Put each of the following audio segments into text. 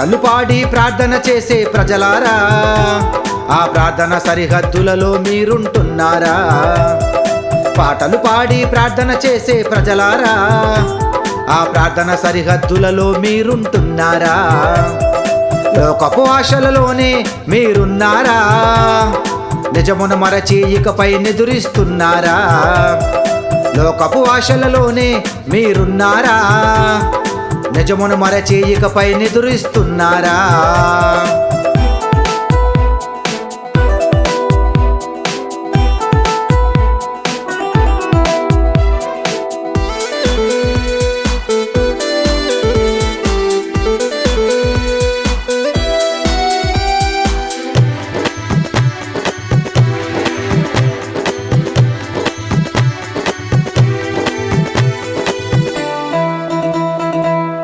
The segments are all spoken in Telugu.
పాటలు పాడి ప్రార్థన చేసే ప్రజలారా, ఆ ప్రార్థన సరిహద్దులలో మీరుంటున్నారా? పాటలు పాడి ప్రార్థన చేసే ప్రజలారా, ఆ ప్రార్థన సరిహద్దులలో మీరుంటున్నారా? లోకపు ఆశలలోనే మీరున్నారా? నిజమును మరచి ఇకపై నిదురిస్తున్నారా? లోకపు ఆశలలోనే మీరున్నారా? నిజమును మరచి ఇకపై నిదురిస్తున్నారా?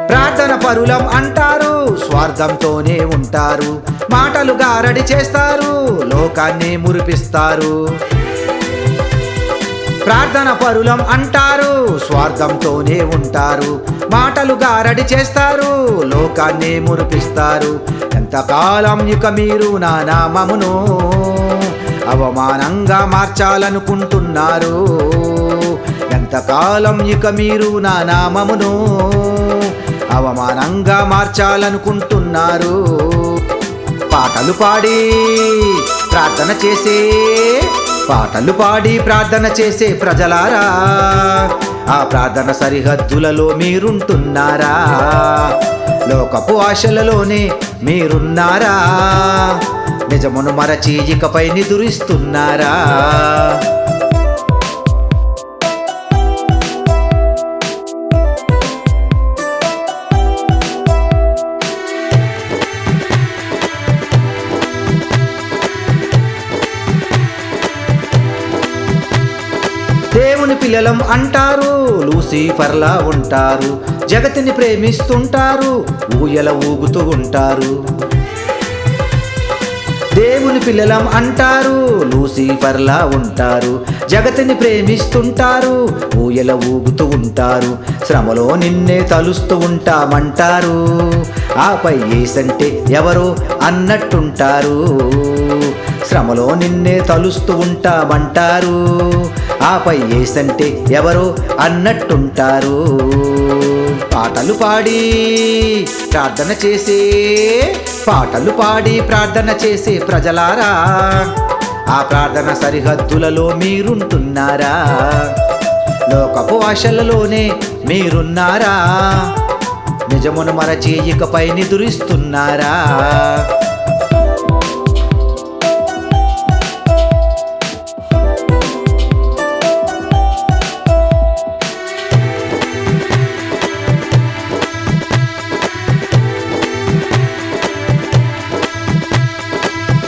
ప్రార్థన పరులం అంటారు, స్వార్థంతోనే ఉంటారు. మాటలు గారడి చేస్తారు, లోకాన్ని మురిపిస్తారు. ప్రార్థన పరులం అంటారు, స్వార్థంతోనే ఉంటారు. మాటలు గారడి చేస్తారు, లోకాన్ని మురిపిస్తారు. ఎంతకాలం ఇక మీరు నా నామమును అవమానంగా మార్చాలనుకుంటున్నారు? ఎంతకాలం ఇక మీరు నా నామమును అవమానంగా మార్చాలనుకుంటున్నారు? పాటలు పాడి ప్రార్థన చేసే, పాటలు పాడి ప్రార్థన చేసే ప్రజలారా, ఆ ప్రార్థన సరిహద్దులలో మీరుంటున్నారా? లోకపు ఆశలలోనే మీరున్నారా? నిజమును మరచి ఇకపై నిదురిస్తున్నారా? దేవుని పిల్లలం అంటారు, లూసిఫర్లా ఉంటారు. జగతిని ప్రేమిస్తుంటారు, ఊయల ఊగుతూ ఉంటారు. దేవుని పిల్లలం అంటారు, లూసిఫర్లా ఉంటారు. జగతిని ప్రేమిస్తుంటారు, ఊయల ఊగుతూ ఉంటారు. శ్రమలో నిన్నే తలుస్తూ ఉంటామంటారు. ఆపై యేసంటే ఎవరో అన్నట్టుంటారు. శ్రమలో నిన్నే తలుస్తూ ఉంటామంటారు. ఆపై యేసంటే ఎవరో అన్నట్టుంటారు. పాటలు పాడి ప్రార్థన చేసే, పాటలు పాడి ప్రార్థన చేసే ప్రజలారా, ఆ ప్రార్థన సరిహద్దులలో మీరుంటున్నారా? లోకపు ఆశలలోనే మీరున్నారా? నిజమును మరచి ఇకపై నిదురిస్తున్నారా?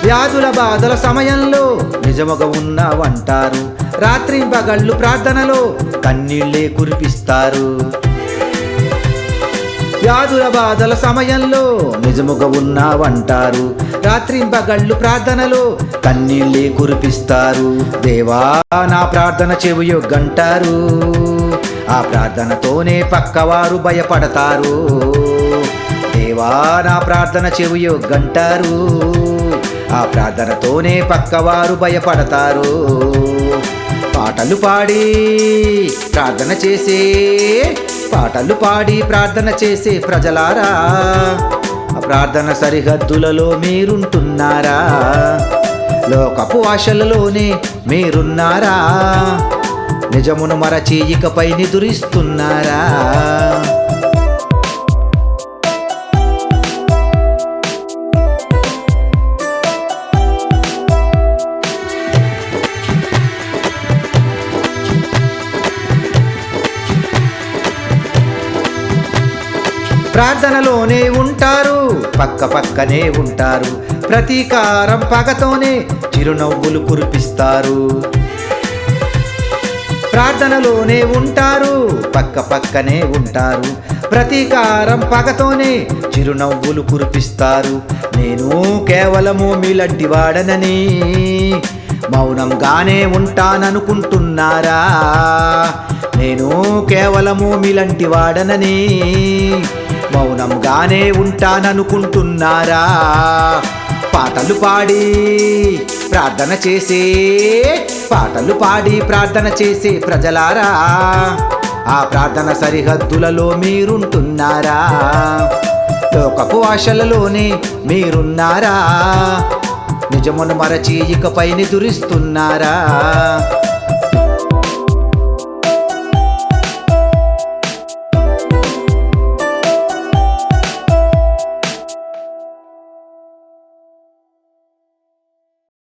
వ్యాధుల బాధల సమయంలో నిజముగా ఉన్నావంటారు. రాత్రి పగళ్ళు ప్రార్థనలో కన్నీళ్లే కురిపిస్తారు. వ్యాధుల బాధల సమయంలో నిజముగా ఉన్నావంటారు. రాత్రి పగళ్ళు ప్రార్థనలో కన్నీళ్లే కురిపిస్తారు. దేవా నా ప్రార్థన చెవియొగ్గంటారు. ఆ ప్రార్థనతోనే పక్కవారు భయపడతారు. దేవా నా ప్రార్థన చెవియొగ్గంటారు. ఆ ప్రార్థనతోనే పక్కవారు భయపడతారు. పాటలు పాడి ప్రార్థన చేసే, పాటలు పాడి ప్రార్థన చేసే ప్రజలారా, ఆ ప్రార్థన సరిహద్దులలో మీరుంటున్నారా? లోకపు ఆశలలోనే మీరున్నారా? నిజమును మరచి ఇకపై నిదురిస్తున్నారా? ప్రార్థనలోనే ఉంటారు, పక్క పక్కనే ఉంటారు. ప్రతీకారం పగతోనే చిరునవ్వులు కురిపిస్తారు. ప్రార్థనలోనే ఉంటారు, పక్క పక్కనే ఉంటారు. ప్రతీకారం పగతోనే చిరునవ్వులు కురిపిస్తారు. నేను కేవలము మీలాంటి వాడనని మౌనంగానే ఉంటాననుకుంటున్నారా? నేను కేవలము మీలాంటి వాడనని మౌనంగానే ఉంటాననుకుంటున్నారా? పాటలు పాడి ప్రార్థన చేసే ప్రజలారా, ఆ ప్రార్థన సరిహద్దులలో మీరుంటున్నారా? లోకపు ఆశలలోనే మీరున్నారా? నిజమును మరచి ఇకపై నిదురిస్తున్నారా?